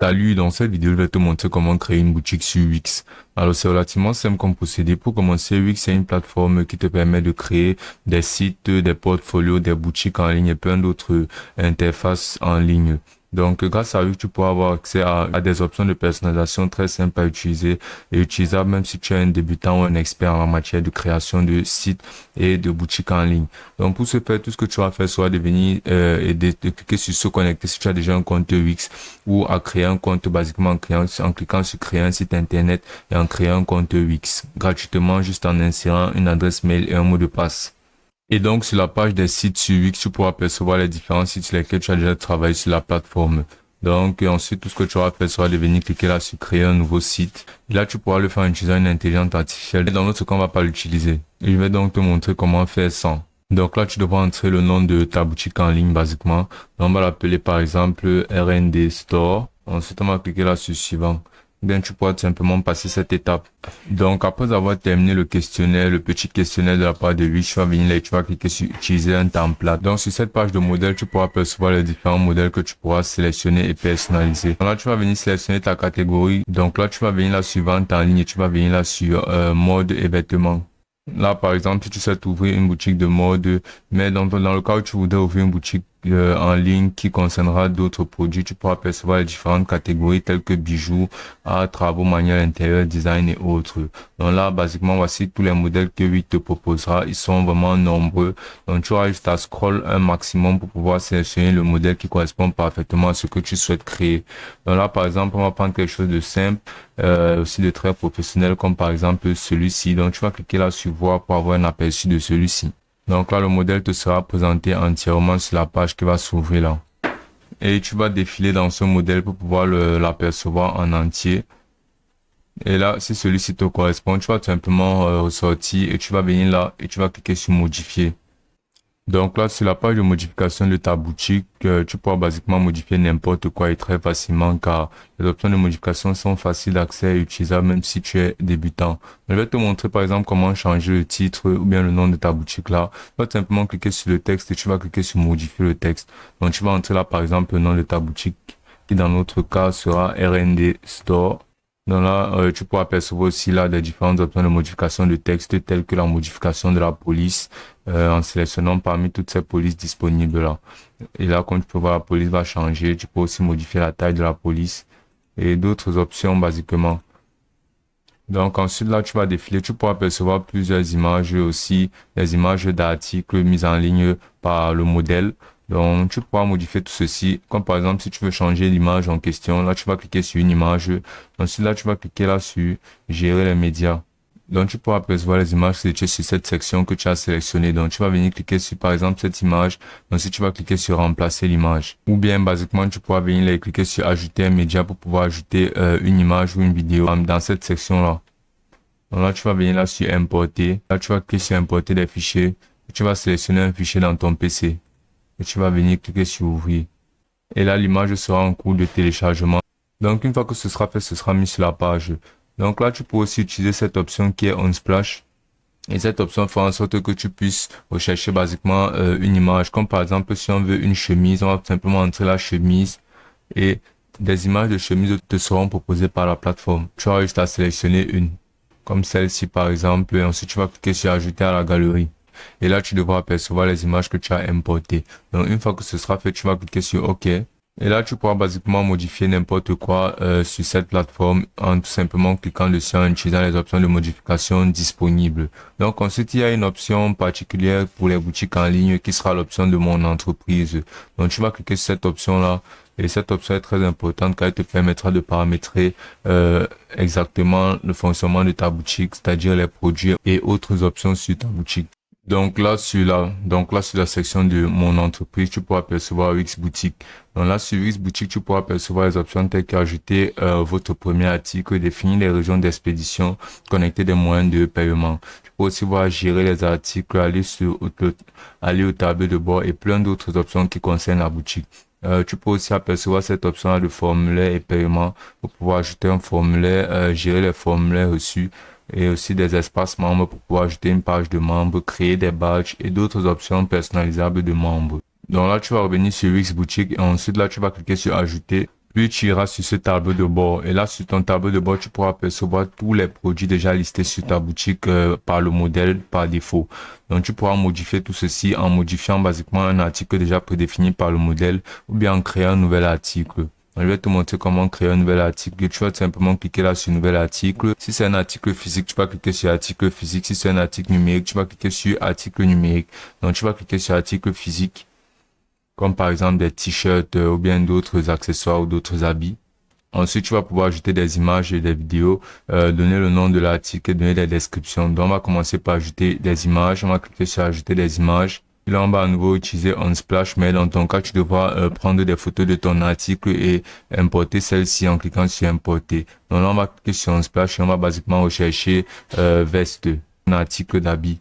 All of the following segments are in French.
Salut, dans cette vidéo, je vais te montrer comment créer une boutique sur Wix. Alors, c'est relativement simple comme procédé. Pour commencer, Wix, c'est une plateforme qui te permet de créer des sites, des portfolios, des boutiques en ligne et plein d'autres interfaces en ligne. Donc, grâce à Wix, tu pourras avoir accès à des options de personnalisation très simples à utiliser et utilisables même si tu es un débutant ou un expert en matière de création de sites et de boutiques en ligne. Donc, pour ce faire, tout ce que tu vas faire sera de venir et de cliquer sur se connecter si tu as déjà un compte Wix ou à créer un compte basiquement en cliquant sur créer un site internet et en créant un compte Wix gratuitement juste en insérant une adresse mail et un mot de passe. Et donc, sur la page des sites sur Wix, tu pourras percevoir les différents sites sur lesquels tu as déjà travaillé sur la plateforme. Donc, ensuite, tout ce que tu auras fait sera de venir cliquer là sur créer un nouveau site. Et là, tu pourras le faire en utilisant une intelligence artificielle. Et dans notre cas, on va pas l'utiliser. Et je vais donc te montrer comment faire sans. Donc là, tu devras entrer le nom de ta boutique en ligne, basiquement. Donc, on va l'appeler, par exemple, RND Store. Ensuite, on va cliquer là sur suivant. Bien, tu pourras tout simplement passer cette étape. Donc, après avoir terminé le questionnaire, le petit questionnaire de la part de Wix, tu vas venir là et tu vas cliquer sur utiliser un template. Donc, sur cette page de modèle, tu pourras percevoir les différents modèles que tu pourras sélectionner et personnaliser. Donc là, tu vas venir sélectionner ta catégorie. Donc là, tu vas venir là sur vente en ligne et tu vas venir là sur mode et vêtements. Là, par exemple, si tu souhaites ouvrir une boutique de mode, mais dans le cas où tu voudrais ouvrir une boutique en ligne qui concernera d'autres produits, tu pourras percevoir les différentes catégories telles que bijoux, art, travaux manuels intérieurs, design et autres. Donc là, basiquement, voici tous les modèles que Wix te proposera. Ils sont vraiment nombreux. Donc tu auras juste à scroll un maximum pour pouvoir sélectionner le modèle qui correspond parfaitement à ce que tu souhaites créer. Donc là, par exemple, on va prendre quelque chose de simple, aussi de très professionnel, comme par exemple celui-ci. Donc tu vas cliquer là sur voir pour avoir un aperçu de celui-ci. Donc là, le modèle te sera présenté entièrement sur la page qui va s'ouvrir là. Et tu vas défiler dans ce modèle pour pouvoir l'apercevoir en entier. Et là, si celui-ci te correspond, tu vas tout simplement ressortir et tu vas venir là et tu vas cliquer sur modifier. Donc là, sur la page de modification de ta boutique, tu pourras basiquement modifier n'importe quoi et très facilement car les options de modification sont faciles d'accès et utilisables même si tu es débutant. Je vais te montrer par exemple comment changer le titre ou bien le nom de ta boutique là. Tu vas simplement cliquer sur le texte et tu vas cliquer sur modifier le texte. Donc tu vas entrer là par exemple le nom de ta boutique qui dans notre cas sera RND Store. Donc là, tu pourras percevoir aussi là des différentes options de modification de texte telles que la modification de la police en sélectionnant parmi toutes ces polices disponibles là. Et là, comme tu peux voir, la police va changer. Tu peux aussi modifier la taille de la police et d'autres options basiquement. Donc ensuite là, tu vas défiler. Tu pourras percevoir plusieurs images aussi, des images d'articles mises en ligne par le modèle. Donc, tu pourras modifier tout ceci. Comme par exemple, si tu veux changer l'image en question, là, tu vas cliquer sur une image. Ensuite, là, tu vas cliquer là sur gérer les médias. Donc, tu pourras percevoir les images situées sur cette section que tu as sélectionnée. Donc, tu vas venir cliquer sur, par exemple, cette image. Ensuite, tu vas cliquer sur remplacer l'image. Ou bien, basiquement, tu pourras venir là cliquer sur ajouter un média pour pouvoir ajouter une image ou une vidéo dans cette section-là. Donc là, tu vas venir là sur importer. Là, tu vas cliquer sur importer des fichiers. Tu vas sélectionner un fichier dans ton PC. Et tu vas venir cliquer sur ouvrir. Et là, l'image sera en cours de téléchargement. Donc, une fois que ce sera fait, ce sera mis sur la page. Donc là, tu peux aussi utiliser cette option qui est Unsplash. Et cette option fera en sorte que tu puisses rechercher basiquement une image. Comme par exemple, si on veut une chemise, on va simplement entrer la chemise. Et des images de chemise te seront proposées par la plateforme. Tu auras juste à sélectionner une. Comme celle-ci par exemple. Et ensuite, tu vas cliquer sur ajouter à la galerie. Et là, tu devras apercevoir les images que tu as importées. Donc, une fois que ce sera fait, tu vas cliquer sur OK. Et là, tu pourras basiquement modifier n'importe quoi sur cette plateforme en tout simplement cliquant dessus en utilisant les options de modification disponibles. Donc, ensuite, il y a une option particulière pour les boutiques en ligne qui sera l'option de mon entreprise. Donc, tu vas cliquer sur cette option-là. Et cette option est très importante car elle te permettra de paramétrer exactement le fonctionnement de ta boutique, c'est-à-dire les produits et autres options sur ta boutique. Donc là, sur la section de mon entreprise, tu pourras percevoir Wix Boutique. Donc là, sur Wix Boutique, tu pourras percevoir les options telles qu'ajouter votre premier article, définir les régions d'expédition, connecter des moyens de paiement. Tu peux aussi voir gérer les articles, aller au tableau de bord et plein d'autres options qui concernent la boutique. Tu peux aussi apercevoir cette option-là de formulaire et paiement pour pouvoir ajouter un formulaire, gérer les formulaires reçus et aussi des espaces membres pour pouvoir ajouter une page de membres, créer des badges et d'autres options personnalisables de membres. Donc là, tu vas revenir sur Wix Boutique et ensuite là, tu vas cliquer sur ajouter. Puis tu iras sur ce tableau de bord. Et là, sur ton tableau de bord, tu pourras percevoir tous les produits déjà listés sur ta boutique par le modèle par défaut. Donc, tu pourras modifier tout ceci en modifiant basiquement un article déjà prédéfini par le modèle ou bien en créant un nouvel article. Je vais te montrer comment créer un nouvel article. Tu vas tout simplement cliquer là sur nouvel article. Si c'est un article physique, tu vas cliquer sur article physique. Si c'est un article numérique, tu vas cliquer sur article numérique. Donc, tu vas cliquer sur article physique, comme par exemple des t-shirts ou bien d'autres accessoires ou d'autres habits. Ensuite, tu vas pouvoir ajouter des images et des vidéos, donner le nom de l'article, donner des descriptions. Donc, on va commencer par ajouter des images. On va cliquer sur ajouter des images. Et là, on va à nouveau utiliser Unsplash, mais dans ton cas, tu devras prendre des photos de ton article et importer celle-ci en cliquant sur importer. Donc là, on va cliquer sur Unsplash et on va basiquement rechercher veste, un article d'habit.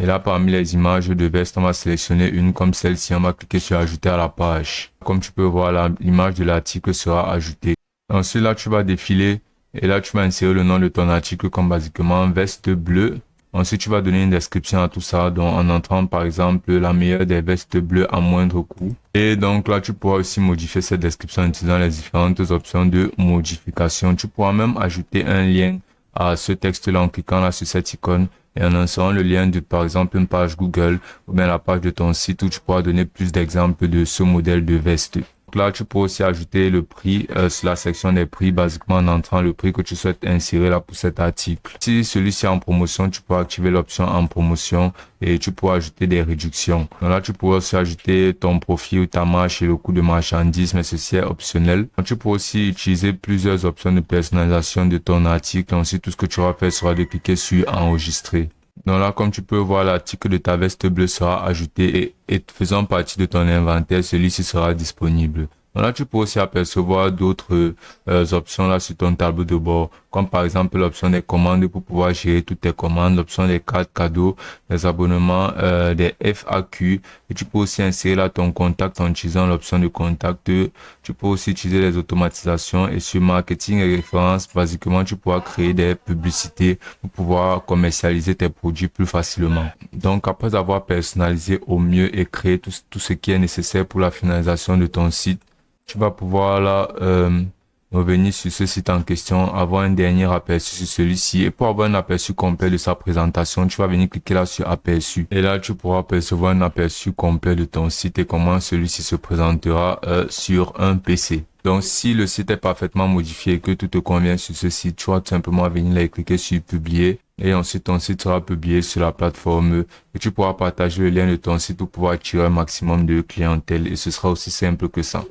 Et là, parmi les images de veste, on va sélectionner une comme celle-ci. On va cliquer sur ajouter à la page. Comme tu peux voir, l'image de l'article sera ajoutée. Ensuite, là, tu vas défiler et là, tu vas insérer le nom de ton article comme basiquement veste bleue. Ensuite, tu vas donner une description à tout ça, donc en entrant par exemple la meilleure des vestes bleues à moindre coût. Et donc là, tu pourras aussi modifier cette description en utilisant les différentes options de modification. Tu pourras même ajouter un lien à ce texte-là en cliquant là sur cette icône et en insérant le lien de par exemple une page Google ou bien la page de ton site où tu pourras donner plus d'exemples de ce modèle de veste. Donc là, tu peux aussi ajouter le prix sur la section des prix, basiquement en entrant le prix que tu souhaites insérer là pour cet article. Si celui-ci est en promotion, tu peux activer l'option en promotion et tu pourras ajouter des réductions. Donc là, tu pourras aussi ajouter ton profit ou ta marge et le coût de marchandise, mais ceci est optionnel. Donc, tu peux aussi utiliser plusieurs options de personnalisation de ton article. Ensuite, tout ce que tu vas faire sera de cliquer sur enregistrer. Donc là, comme tu peux voir, l'article de ta veste bleue sera ajouté et faisant partie de ton inventaire, celui-ci sera disponible. Donc là, tu peux aussi apercevoir d'autres options là sur ton tableau de bord, comme par exemple l'option des commandes pour pouvoir gérer toutes tes commandes, l'option des cartes cadeaux, des abonnements, des FAQ. Et tu peux aussi insérer là ton contact en utilisant l'option de contact. Tu peux aussi utiliser les automatisations et sur marketing et références, basiquement, tu pourras créer des publicités pour pouvoir commercialiser tes produits plus facilement. Donc, après avoir personnalisé au mieux et créé tout ce qui est nécessaire pour la finalisation de ton site, tu vas pouvoir là revenir sur ce site en question, avoir un dernier aperçu sur celui-ci. Et pour avoir un aperçu complet de sa présentation, tu vas venir cliquer là sur aperçu. Et là, tu pourras percevoir un aperçu complet de ton site et comment celui-ci se présentera sur un PC. Donc, si le site est parfaitement modifié et que tout te convient sur ce site, tu vas tout simplement venir là et cliquer sur publier. Et ensuite, ton site sera publié sur la plateforme et tu pourras partager le lien de ton site pour pouvoir attirer un maximum de clientèle. Et ce sera aussi simple que ça.